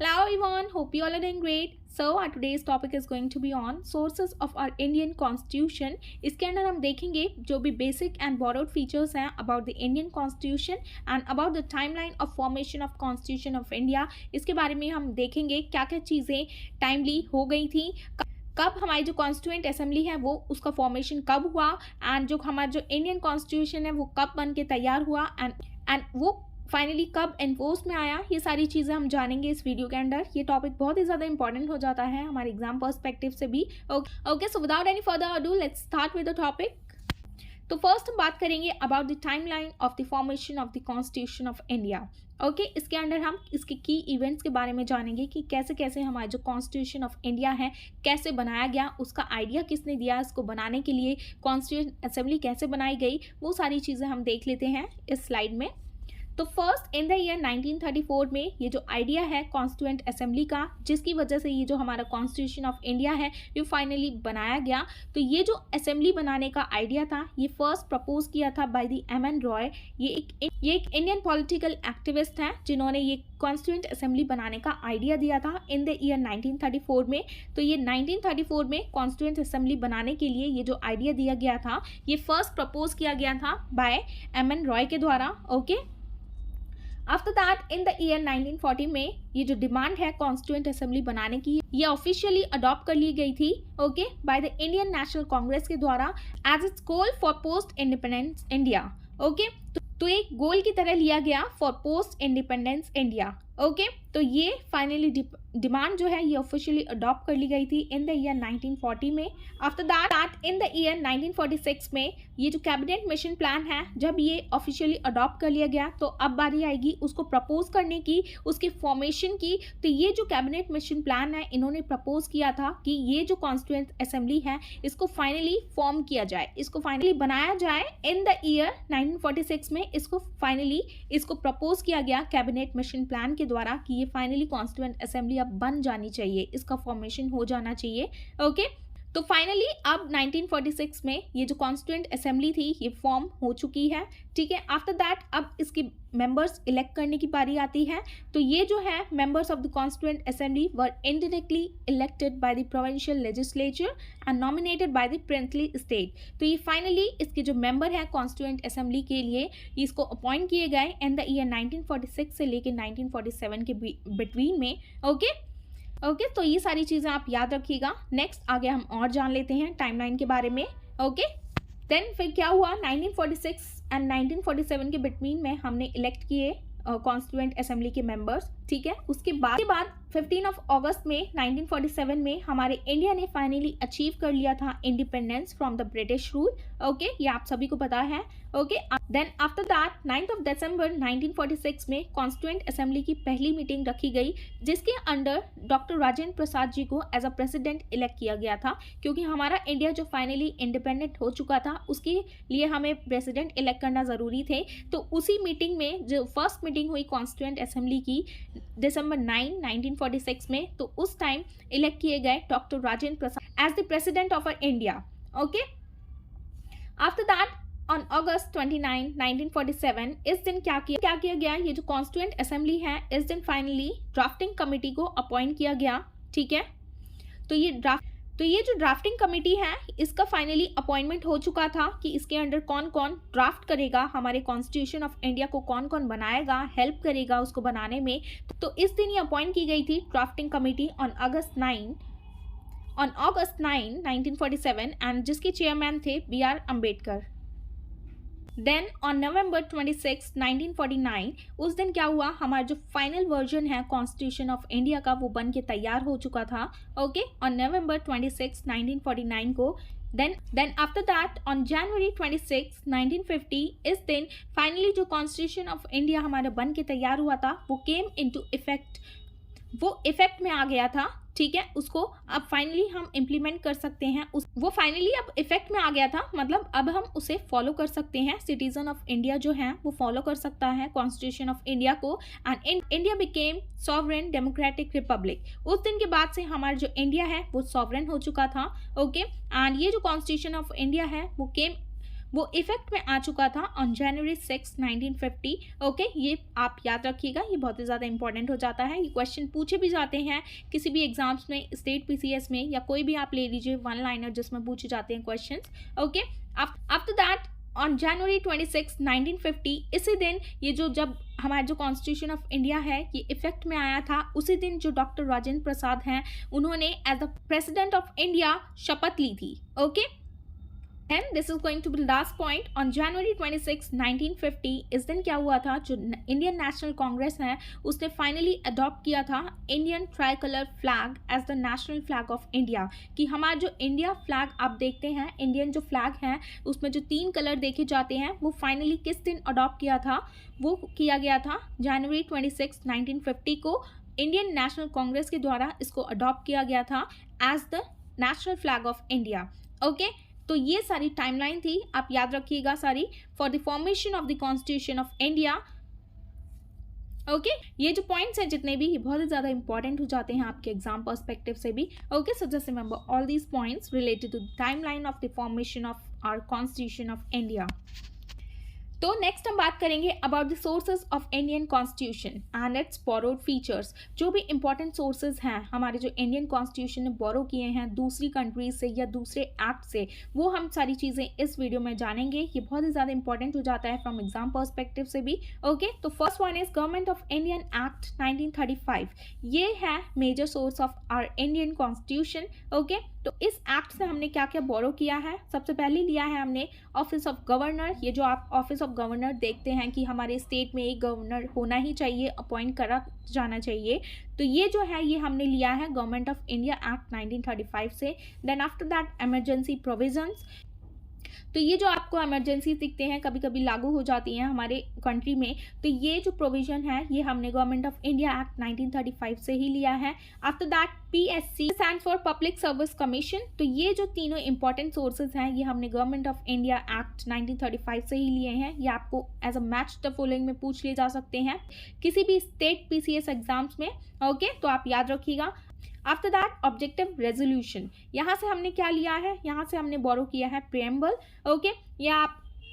Hello everyone, hope you all are doing great. So our today's topic is going to be on sources of our Indian Constitution. इसके अंदर हम देखेंगे जो भी basic and borrowed features हैं about the Indian Constitution and about the timeline of formation of Constitution of India. इसके बारे में हम देखेंगे क्या क्या चीज़ें टाइमली हो गई थी, कब हमारी जो कॉन्स्टिट्यूएंट असेंबली है वो उसका फॉर्मेशन कब हुआ, एंड जो हमारा जो इंडियन कॉन्स्टिट्यूशन है वो कब बन के तैयार हुआ, एंड वो फाइनली कब एनफोर्स में आया। ये सारी चीज़ें हम जानेंगे इस वीडियो के अंदर। ये टॉपिक बहुत ही ज़्यादा इंपॉर्टेंट हो जाता है हमारे एग्जाम पर्सपेक्टिव से भी। Okay, so without any further ado let's start with the topic. तो फर्स्ट हम बात करेंगे about the timeline of the formation of the constitution of India. Okay, इसके अंदर हम इसके की इवेंट्स के बारे में जानेंगे कि कैसे कैसे हमारा जो कॉन्स्टिट्यूशन ऑफ इंडिया है कैसे बनाया गया, उसका आइडिया किसने दिया, इसको बनाने के लिए कॉन्स्टिट्यूशन असेंबली कैसे बनाई गई, वो सारी चीज़ें हम देख लेते हैं इस स्लाइड में। तो फर्स्ट इन द ईयर 1934 में ये जो आइडिया है कॉन्स्टिट्यूएंट असेंबली का, जिसकी वजह से ये जो हमारा कॉन्स्टिट्यूशन ऑफ इंडिया है ये फाइनली बनाया गया। तो ये जो असेंबली बनाने का आइडिया था ये फर्स्ट प्रपोज किया था बाय द एम.एन. रॉय। ये एक इंडियन पॉलिटिकल एक्टिविस्ट हैं जिन्होंने ये कॉन्स्टिट्यूएंट असेंबली बनाने का आइडिया दिया था इन द ईयर 1934 में। तो ये 1934 में कॉन्स्टिट्यूएंट असेंबली बनाने के लिए ये जो आइडिया दिया गया था ये फर्स्ट प्रपोज किया गया था बाय एम.एन. रॉय के द्वारा। Okay, after that in the year 1940 में ये जो डिमांड है कॉन्स्टिट्यूएंट असेंबली बनाने की ये ऑफिशियली अडॉप्ट कर ली गई थी okay by the Indian National Congress के द्वारा as its goal for post independence India. Okay, तो एक गोल की तरह लिया गया for post independence India. Okay, तो ये फाइनली डिमांड जो है ये ऑफिशियली अडॉप्ट कर ली गई थी इन द ईयर 1940 में। After that in the year 1946 में ये जो कैबिनेट मिशन प्लान है जब ये ऑफिशियली अडॉप्ट कर लिया गया तो अब बारी आएगी उसको प्रपोज करने की, उसके फॉर्मेशन की। तो ये जो कैबिनेट मिशन प्लान है इन्होंने प्रपोज किया था कि ये जो कॉन्स्टिट्यूएंट असेंबली है इसको फाइनली फॉर्म किया जाए, इसको फाइनली बनाया जाए। इन द ईयर 1946 में इसको प्रपोज किया गया कैबिनेट मिशन प्लान के द्वारा कि ये फाइनली कॉन्स्टिट्यूएंट असेंबली अब बन जानी चाहिए, इसका फॉर्मेशन हो जाना चाहिए। ओके, तो फाइनली अब 1946 में ये जो कॉन्स्टिट्यूएंट असेंबली थी ये फॉर्म हो चुकी है। ठीक है, आफ्टर दैट अब इसके मेंबर्स इलेक्ट करने की बारी आती है। तो ये जो है members of the constituent assembly were indirectly elected by the provincial legislature and nominated by the princely state. तो ये फाइनली इसके जो मेंबर हैं कॉन्स्टिट्यूएंट असेंबली के लिए इसको अपॉइंट किए गए इन द ईयर 1946 से लेकर 1947 के बिटवीन में। ओके, तो ये सारी चीज़ें आप याद रखिएगा। नेक्स्ट आगे हम और जान लेते हैं टाइमलाइन के बारे में। ओके, देन फिर क्या हुआ 1946 एंड 1947 के बिटवीन में हमने इलेक्ट किए कॉन्स्टिट्यूएंट असेंबली के मेंबर्स। ठीक है, उसके बाद 15 अगस्त में 1947 में हमारे इंडिया ने फाइनली अचीव कर लिया था independence from the British rule. Okay, ये आप सभी को पता है। ओके, देन आफ्टर दैट 9 दिसंबर 1946 में कॉन्स्टिट्यूएंट असेंबली की पहली मीटिंग रखी गई जिसके अंडर डॉक्टर राजेंद्र प्रसाद जी को एज अ प्रेसिडेंट इलेक्ट किया गया था, क्योंकि हमारा इंडिया जो फाइनली इंडिपेंडेंट हो चुका था उसके लिए हमें प्रेसिडेंट इलेक्ट करना ज़रूरी थे। तो उसी मीटिंग में जो फर्स्ट मीटिंग हुई कॉन्स्टिट्यूएंट असेंबली की दिसंबर 9, 1946 में, तो उस टाइम इलेक्ट किए गए doctor Rajendra Prasad as the president of India. Okay, after that on August 29, 1947 इस दिन क्या किया गया, ये जो कॉन्स्टिट्यूएंट असेंबली है इस दिन फाइनली ड्राफ्टिंग कमेटी को अपॉइंट किया गया। ठीक है, तो ये जो ड्राफ्टिंग कमेटी है इसका फाइनली अपॉइंटमेंट हो चुका था कि इसके अंडर कौन कौन ड्राफ्ट करेगा, हमारे कॉन्स्टिट्यूशन ऑफ इंडिया को कौन कौन बनाएगा, हेल्प करेगा उसको बनाने में। तो इस दिन ये अपॉइंट की गई थी drafting committee on August 9, 1947 and जिसके चेयरमैन थे B.R. Ambedkar. Then on November 26, 1949 उस दिन क्या हुआ, हमारा जो फाइनल वर्जन है कॉन्स्टिट्यूशन ऑफ इंडिया का वो बन के तैयार हो चुका था। ओके, ऑन नवंबर 26, 1949 को। Then after that on January 26, 1950 इस दिन फाइनली जो कॉन्स्टिट्यूशन ऑफ इंडिया हमारा बन के तैयार हुआ था वो केम इनटू इफेक्ट, वो इफेक्ट में आ गया था। ठीक है, उसको अब फाइनली हम इम्प्लीमेंट कर सकते हैं। वो फाइनली अब इफेक्ट में आ गया था, मतलब अब हम उसे फॉलो कर सकते हैं। सिटीजन ऑफ इंडिया जो है वो फॉलो कर सकता है कॉन्स्टिट्यूशन ऑफ इंडिया को and India became sovereign democratic Republic. उस दिन के बाद से हमारा जो इंडिया है वो सॉवरेन हो चुका था। ओके, एंड ये जो कॉन्स्टिट्यूशन ऑफ इंडिया है वो केम वो इफेक्ट में आ चुका था ऑन जनवरी 6, 1950। ओके, ये आप याद रखिएगा, ये बहुत ही ज़्यादा इंपॉर्टेंट हो जाता है। ये क्वेश्चन पूछे भी जाते हैं किसी भी एग्जाम्स में, स्टेट पीसीएस में, या कोई भी आप ले लीजिए वन लाइनर जिसमें पूछे जाते हैं question. Okay, after that on January 26, 1950, इसी दिन ये जब हमारा जो कॉन्स्टिट्यूशन ऑफ इंडिया है ये इफेक्ट में आया था, उसी दिन जो डॉक्टर राजेंद्र प्रसाद हैं उन्होंने as the president of India शपथ ली थी। Okay, and this is going to be last point. On January 26, 1950, इस दिन क्या हुआ था, जो इंडियन नेशनल कांग्रेस है उसने फाइनली अडॉप्ट किया था Indian tricolour flag as the national flag of India. कि हमारा जो इंडिया फ्लैग आप देखते हैं, इंडियन जो फ्लैग है उसमें जो 3 कलर देखे जाते हैं, वो फाइनली किस दिन अडॉप्ट किया था, वो किया गया था जनवरी 26, 1950 को। इंडियन नेशनल कांग्रेस के द्वारा इसको अडॉप्ट किया गया था as the national flag of India. Okay, तो ये सारी टाइमलाइन थी, आप याद रखिएगा सारी, for the formation of the constitution of India. Okay, ये जो पॉइंट्स हैं जितने भी, ये बहुत ही ज़्यादा इंपॉर्टेंट हो जाते हैं आपके एग्जाम पर्सपेक्टिव से भी। Okay, so just remember all these points related to the timeline of the formation of our constitution of India. तो नेक्स्ट हम बात करेंगे about the sources of Indian constitution and its borrowed features. जो भी important sources हैं हमारे जो Indian constitution ने बोरो किए हैं दूसरी कंट्रीज से या दूसरे एक्ट से, वो हम सारी चीज़ें इस वीडियो में जानेंगे। ये बहुत ही ज़्यादा इंपॉर्टेंट हो जाता है फ्रॉम एग्जाम पर्सपेक्टिव से भी। ओके, तो first one is government of Indian act 1935। ये है major source of our Indian constitution. Okay, तो इस एक्ट से हमने क्या क्या बोरो किया है, सबसे पहले लिया है हमने ऑफिस ऑफ गवर्नर। ये जो आप ऑफिस ऑफ गवर्नर देखते हैं कि हमारे स्टेट में एक गवर्नर होना ही चाहिए, अपॉइंट करा जाना चाहिए, तो ये जो है ये हमने लिया है गवर्नमेंट ऑफ इंडिया एक्ट 1935 से। Then after that emergency provisions. तो ये जो आपको इमरजेंसी दिखते हैं कभी कभी लागू हो जाती हैं हमारे कंट्री में, तो ये जो प्रोविजन है ये हमने गवर्नमेंट ऑफ इंडिया एक्ट 1935 से ही लिया है। After that PSC stands for public service commission. तो ये जो तीनों इंपॉर्टेंट सोर्सेज हैं ये हमने गवर्नमेंट ऑफ इंडिया एक्ट 1935 से ही लिए हैं। ये आपको as a match the following में पूछ लिए जा सकते हैं किसी भी स्टेट PCS एग्जाम्स में। ओके, तो आप याद रखिएगा। आफ्टर दैट ऑब्जेक्टिव रेजोल्यूशन, यहाँ से हमने क्या लिया है, यहाँ से हमने बोरो किया है प्रेम्बल। ओके, या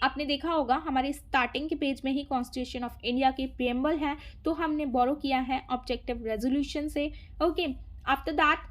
आपने देखा होगा हमारे स्टार्टिंग के पेज में ही कॉन्स्टिट्यूशन ऑफ इंडिया के प्रेम्बल है, तो हमने बोरो किया है ऑब्जेक्टिव रेजोल्यूशन से। Okay, after that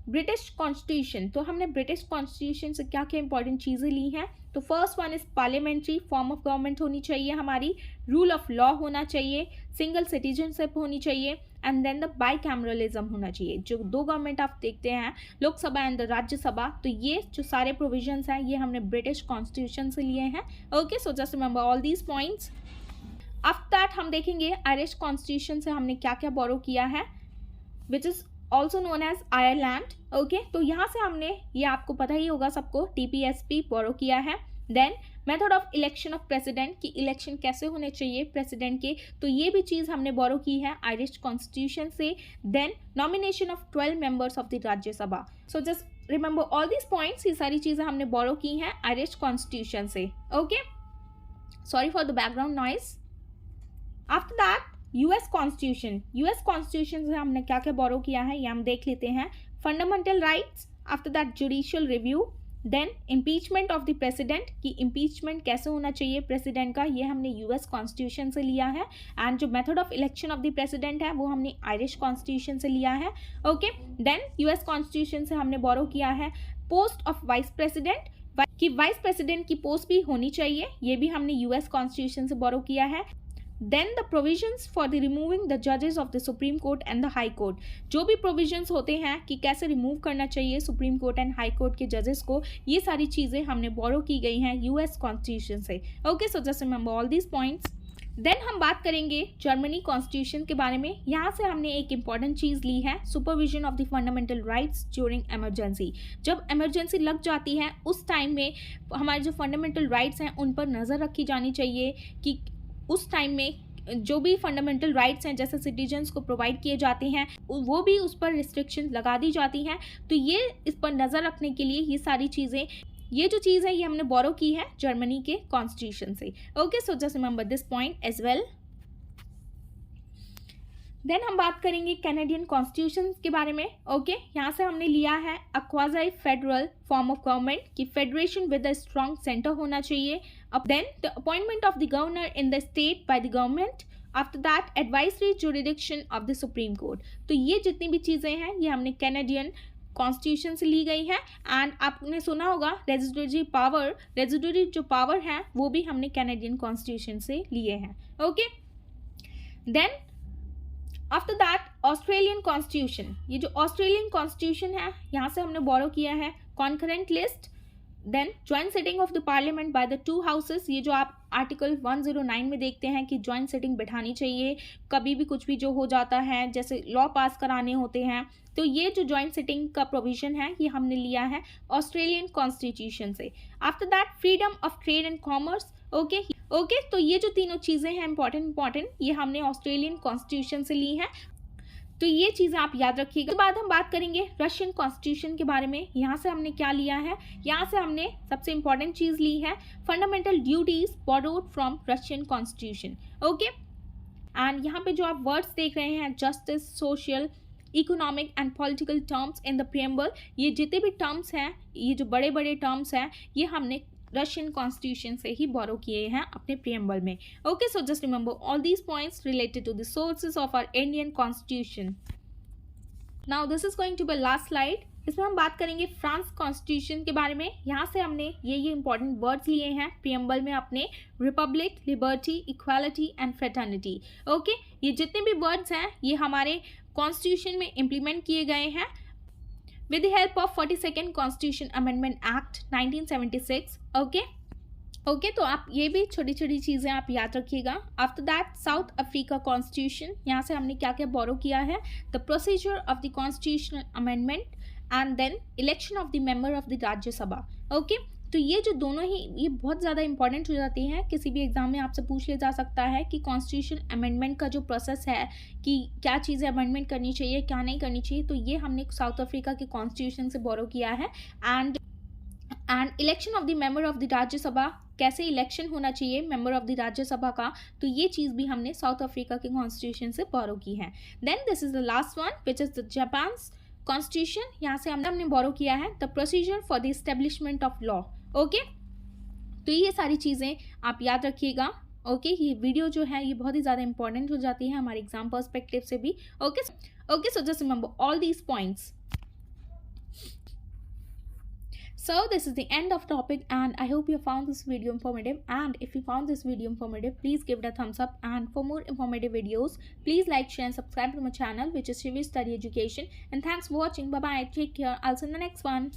British constitution, तो हमने ब्रिटिश कॉन्स्टिट्यूशन से क्या क्या इंपॉर्टेंट चीज़ें ली हैं। तो first one is parliamentary form of government होनी चाहिए हमारी, रूल ऑफ लॉ होना चाहिए, सिंगल सिटीजनशिप होनी चाहिए, एंड देन द बाईकैमरलिज्म होना चाहिए। जो 2 गवर्नमेंट आप देखते हैं, लोकसभा एंड द राज्यसभा, तो ये जो सारे प्रोविजंस हैं ये हमने ब्रिटिश कॉन्स्टिट्यूशन से लिए हैं। Okay, so just remember all these points. After that हम देखेंगे आयरिश कॉन्स्टिट्यूशन से हमने क्या क्या बोरो किया है, which is also known as Ireland. Okay, तो यहाँ से हमने, ये आपको पता ही होगा सबको, TPSP बोरो किया है। Then method of election of president, की इलेक्शन कैसे होने चाहिए प्रेसिडेंट के, तो ये भी चीज़ हमने बोरो की है आयरिश कॉन्स्टिट्यूशन से। Then nomination of 12 members of the Rajya Sabha. So just remember all these points, ये सारी चीज़ें हमने बोरो की हैं आयरिश कॉन्स्टिट्यूशन से। Okay, sorry for the background noise. After that US constitution, US constitution से हमने क्या क्या बोरो किया है ये हम देख लेते हैं। Fundamental rights, after that judicial review, then impeachment of the president, की इम्पीचमेंट कैसे होना चाहिए प्रेसिडेंट का, ये हमने US कॉन्स्टिट्यूशन से लिया है। एंड जो method of election of the president है वो हमने आयरिश कॉन्स्टिट्यूशन से लिया है। ओके, देन US कॉन्स्टिट्यूशन से हमने बोरो किया है पोस्ट ऑफ वाइस प्रेसिडेंट, कि वाइस प्रेसिडेंट की पोस्ट भी होनी चाहिए, ये भी हमने US कॉन्स्टिट्यूशन से बोरो किया है। Then the provisions for the removing the जजेस of the Supreme Court and the High Court, जो भी प्रोविजंस होते हैं कि कैसे रिमूव करना चाहिए supreme Court and high court के जजेस को, ये सारी चीज़ें हमने बोरो की गई हैं US कॉन्स्टिट्यूशन से। Okay, so just remember all these points. Then हम बात करेंगे जर्मनी कॉन्स्टिट्यूशन के बारे में। यहाँ से हमने एक इंपॉर्टेंट चीज़ ली है, supervision of the fundamental rights during emergency. जब इमरजेंसी लग जाती है उस टाइम में हमारे जो फंडामेंटल राइट्स हैं उन पर नज़र रखी जानी चाहिए कि उस टाइम में जो भी फंडामेंटल राइट्स हैं जैसे सिटीजन्स को प्रोवाइड किए जाते हैं वो भी उस पर रिस्ट्रिक्शन लगा दी जाती हैं। तो ये इस पर नज़र रखने के लिए ये सारी चीज़ें, ये जो चीज़ है ये हमने बोरो की है जर्मनी के कॉन्स्टिट्यूशन से। Okay, so just remember this point as well. Then हम बात करेंगे कैनेडियन कॉन्स्टिट्यूशन के बारे में। ओके, यहाँ से हमने लिया है a quasi federal form of government की federation with a strong centre होना चाहिए। अब then the appointment of the governor in the state by the government, after that advisory jurisdiction of the Supreme Court. तो ये जितनी भी चीज़ें हैं ये हमने कैनेडियन कॉन्स्टिट्यूशन से ली गई है। एंड आपने सुना होगा रेजिडुअरी जो पावर है वो भी हमने कैनेडियन कॉन्स्टिट्यूशन से लिए हैं। Okay, then after that Australian constitution, ये जो ऑस्ट्रेलियन कॉन्स्टिट्यूशन है यहाँ से हमने बोरो किया है concurrent list. Then joint sitting of the parliament by the two houses, ये जो आप आर्टिकल 109 में देखते हैं कि ज्वाइंट सिटिंग बैठानी चाहिए कभी भी कुछ भी जो हो जाता है, जैसे लॉ पास कराने होते हैं, तो ये जो ज्वाइंट सिटिंग का प्रोविजन है ये हमने लिया है ऑस्ट्रेलियन कॉन्स्टिट्यूशन से। After that freedom of trade and commerce. Okay, तो ये जो तीनों चीज़ें हैं इंपॉर्टेंट ये हमने ऑस्ट्रेलियन कॉन्स्टिट्यूशन से ली हैं, तो ये चीज़ें आप याद रखिएगा। उसके बाद हम बात करेंगे रशियन कॉन्स्टिट्यूशन के बारे में। यहाँ से हमने क्या लिया है, यहाँ से हमने सबसे इंपॉर्टेंट चीज़ ली है fundamental duties borrowed from Russian constitution. Okay, and यहाँ पे जो आप वर्ड्स देख रहे हैं justice, social, economic and political terms in the preamble, ये जितने भी टर्म्स हैं, ये जो बड़े बड़े टर्म्स हैं ये हमने रशियन कॉन्स्टिट्यूशन से ही बोरो किए हैं अपने प्रीएम्बल में। Okay, so just remember all these points related to the sources of our Indian constitution. Now this is going to be last slide. इसमें हम बात करेंगे फ्रांस कॉन्स्टिट्यूशन के बारे में। यहाँ से हमने ये इंपॉर्टेंट वर्ड्स लिए हैं प्रीएम्बल में अपने, Republic, liberty, equality and fraternity. Okay, ये जितने भी वर्ड्स हैं ये हमारे कॉन्स्टिट्यूशन में इम्प्लीमेंट किए गए हैं with the help of 42nd Constitution Amendment Act 1976। Okay, तो आप ये भी छोटी छोटी चीज़ें आप याद रखिएगा। After that South Africa constitution, यहाँ से हमने क्या क्या बोरो किया है, the procedure of the constitutional amendment and then election of the member of the Rajya Sabha. Okay, तो ये जो दोनों ही ये बहुत ज़्यादा इंपॉर्टेंट हो जाती हैं, किसी भी एग्जाम में आपसे पूछ लिया जा सकता है कि कॉन्स्टिट्यूशन अमेंडमेंट का जो प्रोसेस है कि क्या चीज़ें अमेंडमेंट करनी चाहिए क्या नहीं करनी चाहिए, तो ये हमने साउथ अफ्रीका के कॉन्स्टिट्यूशन से बोरो किया है। And election of the member of the Rajya Sabha, कैसे इलेक्शन होना चाहिए मेंबर ऑफ द राज्यसभा का, तो ये चीज़ भी हमने साउथ अफ्रीका के कॉन्स्टिट्यूशन से बोरो की है। Then this is the last one which is the Japanese constitution. यहाँ से हमने बोरो किया है the procedure for the establishment of law. Okay, तो ये सारी चीज़ें आप याद रखिएगा। ओके, ये वीडियो जो है ये बहुत ही ज़्यादा इंपॉर्टेंट हो जाती है हमारे एग्जाम पर्सपेक्टिव से भी। Okay, so just remember all these points. So this is the end of topic and I hope you found this video informative, and if you found this video informative please give it a thumbs up, and for more informative videos please like, share and subscribe to my channel which is Shivi Study Education, and thanks for watching. Bye bye, take care, I'll see you in the next one.